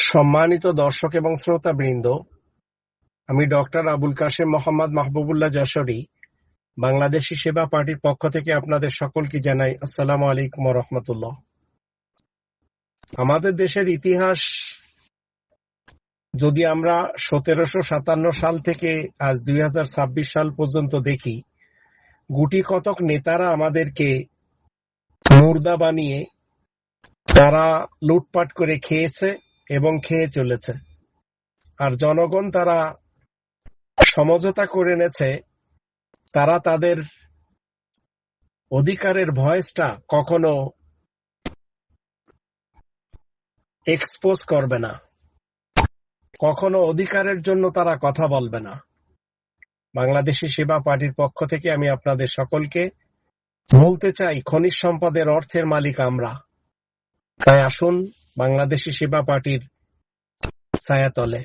সম্মানিত দর্শক এবং শ্রোতাবৃন্দ, আমি ডক্টর আবুল কাশেম মোহাম্মদ মাহবুবুল্লাহ যশোরী বাংলাদেশি সেবা পার্টির পক্ষ থেকে আপনাদের সকলকে জানাই আসসালামু আলাইকুম ওয়া রাহমাতুল্লাহ। আমাদের দেশের ইতিহাস যদি আমরা 1757 সাল থেকে আজ 2026 সাল পর্যন্ত দেখি, গুটি কতক নেতারা আমাদেরকে মুর্দা বানিয়ে তারা লুটপাট করে খেয়েছে এবং খেয়ে চলেছে, আর জনগণ তারা সমঝোতা করে নেছে তারা তাদের অধিকারের ভয়েসটা কখনো এক্সপোজ করবে না, কখনো অধিকারের জন্য তারা কথা বলবে না। বাংলাদেশি সেবা পার্টির পক্ষ থেকে আমি আপনাদের সকলকে বলতে চাই, খনিজ সম্পদের অর্থের মালিক আমরা। তাই আসুন বাংলাদেশি সেবা পার্টির ছায়াতলে